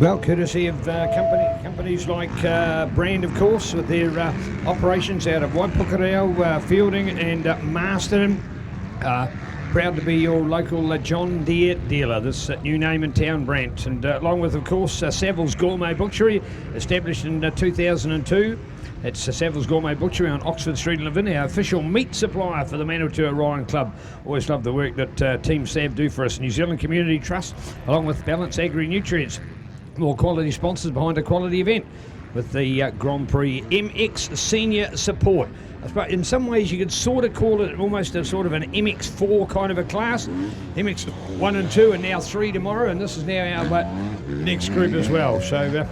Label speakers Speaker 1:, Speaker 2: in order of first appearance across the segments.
Speaker 1: Well, courtesy of companies like Brand, of course, with their operations out of Waipukurau, Fielding and Masterton. Proud to be your local John Deere dealer, this new name in town, Brand. And along with, of course, Savills Gourmet Butchery, established in 2002. It's Savills Gourmet Butchery on Oxford Street in Levin, our official meat supplier for the Manawatu Ryan Club. Always love the work that Team Sav do for us. New Zealand Community Trust, along with Balance Agri-Nutrients. More quality sponsors behind a quality event with the Grand Prix MX Senior Support. In some ways you could sort of call it almost a sort of an MX4 kind of a class. MX 1 and 2 and now 3 tomorrow, and this is now our next group as well. So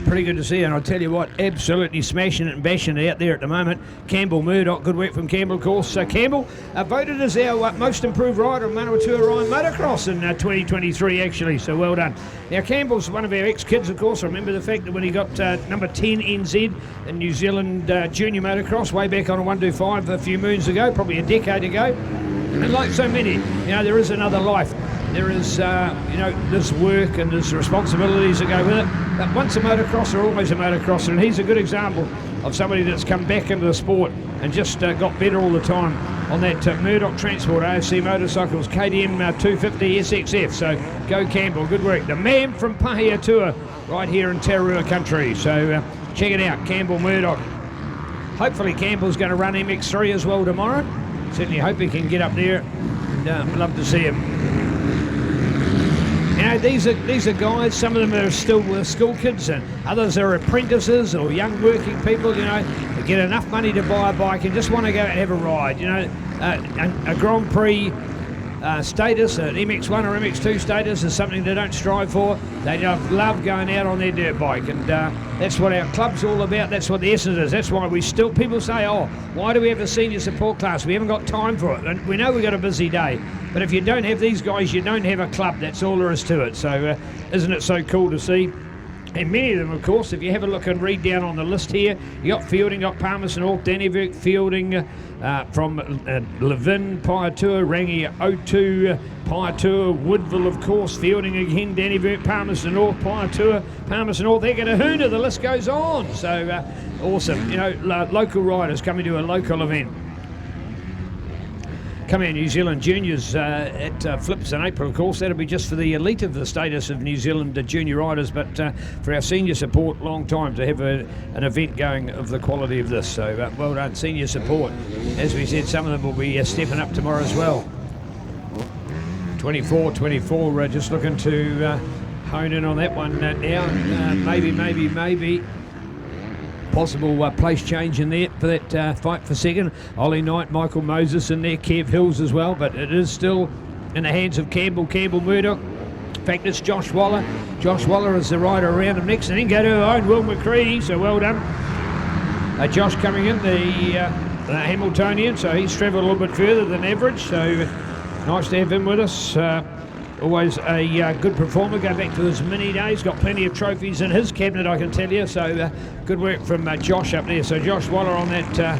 Speaker 1: pretty good to see, and I'll tell you what, absolutely smashing it and bashing it out there at the moment. Campbell Murdoch, good work from Campbell, of course. So Campbell voted as our most improved rider on Manawatu Ryan Motocross in 2023, actually, so well done. Now, Campbell's one of our ex-kids, of course. I remember the fact that when he got number 10 NZ in New Zealand Junior Motocross way back on a 125 a few moons ago, probably a decade ago. And like so many, there is another life. There is, there's work and there's responsibilities that go with it. But once a motocrosser, always a motocrosser, and he's a good example of somebody that's come back into the sport and just got better all the time on that Murdoch Transport AFC Motorcycles KTM 250 SXF. So go Campbell, good work. The man from Pahiatua right here in Tararua country. So check it out, Campbell Murdoch. Hopefully Campbell's going to run MX3 as well tomorrow. Certainly hope he can get up there, and love to see him. These are guys, some of them are still school kids and others are apprentices or young working people, they get enough money to buy a bike and just want to go and have a ride. A Grand Prix status, an MX1 or MX2 status is something they don't strive for. They love going out on their dirt bike, and that's what our club's all about. That's what the essence is. That's why people say, why do we have a senior support class? We haven't got time for it. And we know we've got a busy day. But if you don't have these guys, you don't have a club. That's all there is to it. So isn't it so cool to see? And many of them, of course, if you have a look and read down on the list here, you got Fielding, got Palmerston North, Dannyburg, Fielding, from Levin, Pahiatua, Rangi, O2, Pahiatua, Woodville, of course, Fielding again, Dannyburg, Palmerston North, Pahiatua, Palmerston North, Eketahuna, the list goes on. So awesome, local riders coming to a local event. Come out New Zealand Juniors at Flips in April, of course. That'll be just for the elite of the status of New Zealand junior riders, but for our senior support, long time to have an event going of the quality of this. So well done, senior support. As we said, some of them will be stepping up tomorrow as well. 24, just looking to hone in on that one now. Maybe. Possible place change in there for that fight for second. Ollie Knight, Michael Moses in there, Kev Hills as well, but it is still in the hands of Campbell Murdoch. In fact, it's Josh Waller. Josh Waller is the rider around him next, and then go to our own Will McCready, so well done. Josh coming in, the Hamiltonian, so he's travelled a little bit further than average, so nice to have him with us. Always a good performer, go back to his mini days, got plenty of trophies in his cabinet, I can tell you, so good work from Josh up there. So Josh Waller on that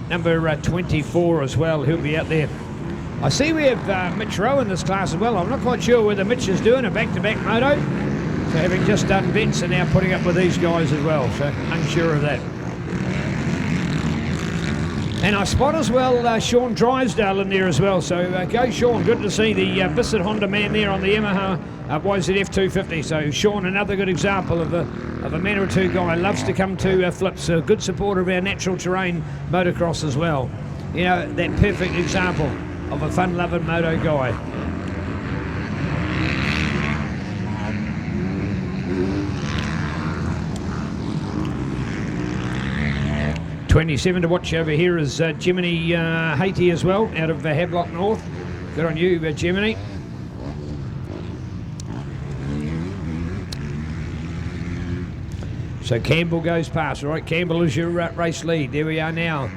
Speaker 1: number 24 as well, he'll be out there. I see we have Mitch Rowe in this class as well. I'm not quite sure whether Mitch is doing a back-to-back moto, so having just done vets and now putting up with these guys as well, so unsure of that. And I spot as well Sean Drysdale in there as well, so go Sean, good to see the Bissett Honda man there on the Yamaha YZF 250. So Sean, another good example of a Manawatu guy, loves to come to Flips, a good supporter of our natural terrain motocross as well. That perfect example of a fun-loving moto guy. '27 to watch over here is Jiminy Haiti as well, out of Havelock North. Good on you, Jiminy. So Campbell goes past, all right? Campbell is your race lead. There we are now.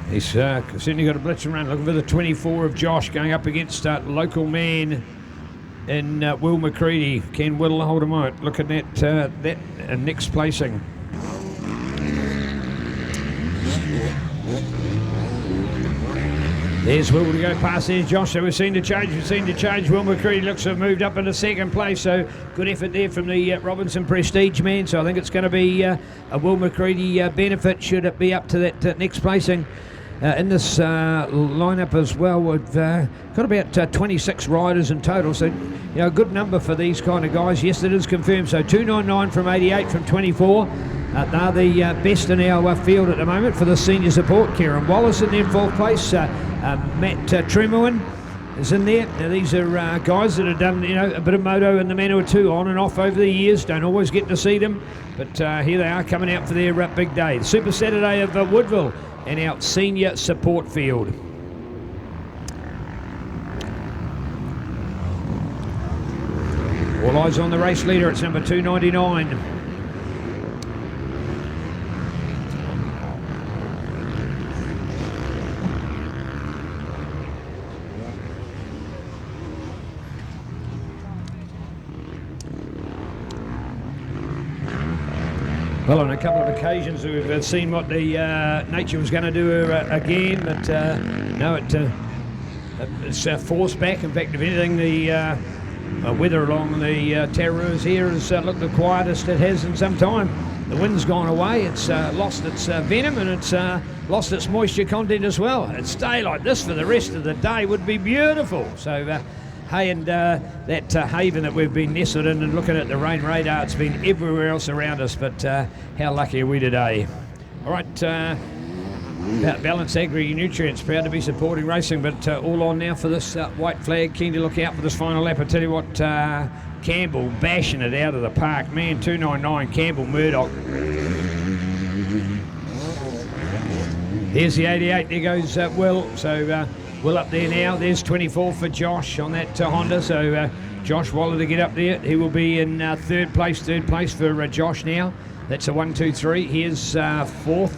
Speaker 1: He's certainly got a blitz and run. Looking for the 24 of Josh going up against local man in Will McCready. Can Will hold him out? Look at that next placing. There's Will to go past. There's Josh. So we've seen the change. Will McCready looks to have moved up into second place. So good effort there from the Robinson Prestige man. So I think it's going to be a Will McCready benefit should it be up to that next placing. In this lineup as well, we've got about 26 riders in total, so a good number for these kind of guys. Yes, it is confirmed. So 299 from 88 from 24. They're the best in our field at the moment for the senior support. Kieran Wallace in there in 4th place. Matt Tremowin is in there. Now these are guys that have done a bit of moto in the Manawatu on and off over the years. Don't always get to see them, but here they are coming out for their big day. The Super Saturday of Woodville and our senior support field. All eyes on the race leader. It's number 299. Well, on a couple of occasions we've seen what the nature was going to do again, but no, it's forced back. In fact, if anything, the weather along the Tarraroos here has looked the quietest it has in some time. The wind's gone away, it's lost its venom, and it's lost its moisture content as well. It'd stay like this for the rest of the day would be beautiful. So hey, and that haven that we've been nestled in and looking at the rain radar, it's been everywhere else around us, but how lucky are we today? All right, about Balance Agri-Nutrients, proud to be supporting racing, but all on now for this white flag, keen to look out for this final lap. I tell you what, Campbell bashing it out of the park, man. 299, Campbell Murdoch. There's the 88, there goes Will, so Will up there now. There's 24 for Josh on that Honda. So Josh Waller to get up there. He will be in third place for Josh now. That's a 1, 2, 3. Here's 4th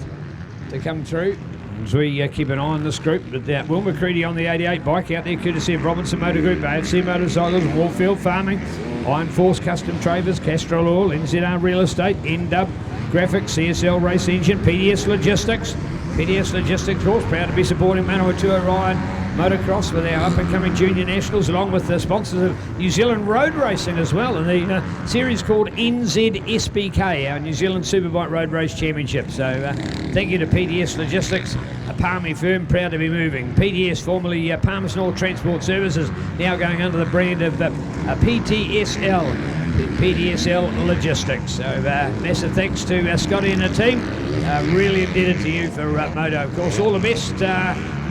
Speaker 1: to come through as we keep an eye on this group. But Will McCready on the 88 bike out there, courtesy of Robinson Motor Group, AFC Motorcycles, Warfield Farming, Iron Force Custom Travers, Castrol Oil, NZR Real Estate, NW Graphics, CSL Race Engine, PDS Logistics. PDS Logistics, of course, proud to be supporting Manawatu Orion Motocross with our up-and-coming junior nationals, along with the sponsors of New Zealand Road Racing as well, and the series called NZSBK, our New Zealand Superbike Road Race Championship. So thank you to PDS Logistics, a Palmy firm proud to be moving. PDS, formerly Palmer Snor Transport Services, now going under the brand of PTSL. PDSL Logistics. So massive thanks to Scotty and the team. Really indebted to you for moto. Of course, all the best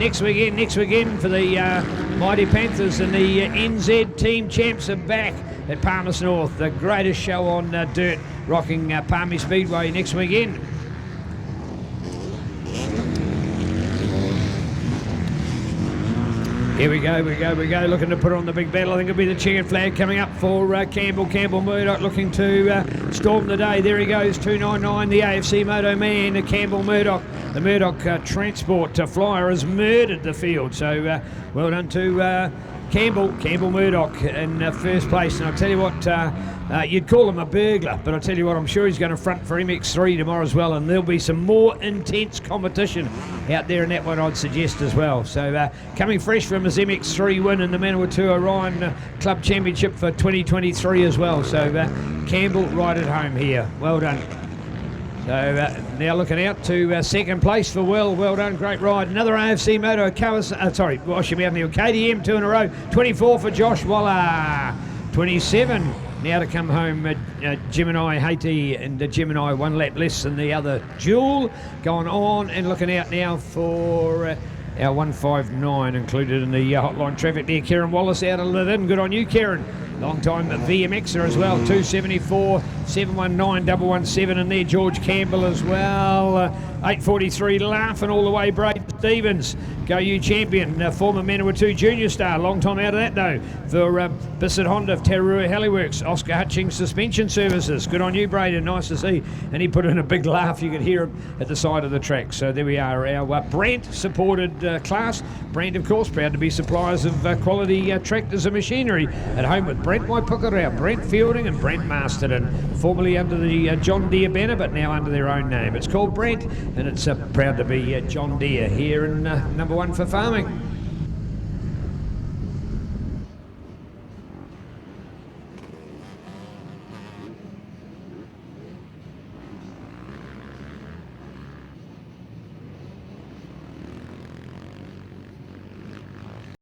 Speaker 1: next weekend for the Mighty Panthers, and the NZ team champs are back at Palmer North. The greatest show on dirt, rocking Palmy Speedway next weekend. Here we go, looking to put on the big battle. I think it'll be the checkered flag coming up for Campbell Murdoch, looking to storm the day. There he goes, 299, the AFC Moto man, Campbell Murdoch. The Murdoch Transport Flyer has murdered the field, so well done to Campbell Murdoch in first place. And I'll tell you what, you'd call him a burglar, but I'll tell you what, I'm sure he's going to front for MX3 tomorrow as well, and there'll be some more intense competition out there in that one, I'd suggest as well. So coming fresh from his MX3 win in the Manawatu Orion Club Championship for 2023 as well. So Campbell right at home here. Well done. So now looking out to second place for Will. Well done, great ride. Another AFC Moto KTM 2 in a row. 24 for Josh Waller. 27 now to come home. Gemini Haiti and Gemini 1 lap less than the other Jewel. Going on and looking out now for our 159 included in the hotline traffic there. Kieran Wallace out of Lytton. Good on you, Kieran. Long time VMXer as well, 274, 719, 117 in there. George Campbell as well, 843 laughing all the way. Braden Stevens, go you champion, former Manawatu junior star, long time out of that though. For Bissett Honda, Tararua Heliworks, Oscar Hutchings Suspension Services. Good on you, Braden, nice to see. And he put in a big laugh, you could hear him at the side of the track. So there we are, our Brent supported class. Brent, of course, proud to be suppliers of quality tractors and machinery at home with Brent Waipukurau, Brent Fielding and Brent Masterton, formerly under the John Deere banner, but now under their own name. It's called Brent, and it's proud to be John Deere here in number 1 for farming.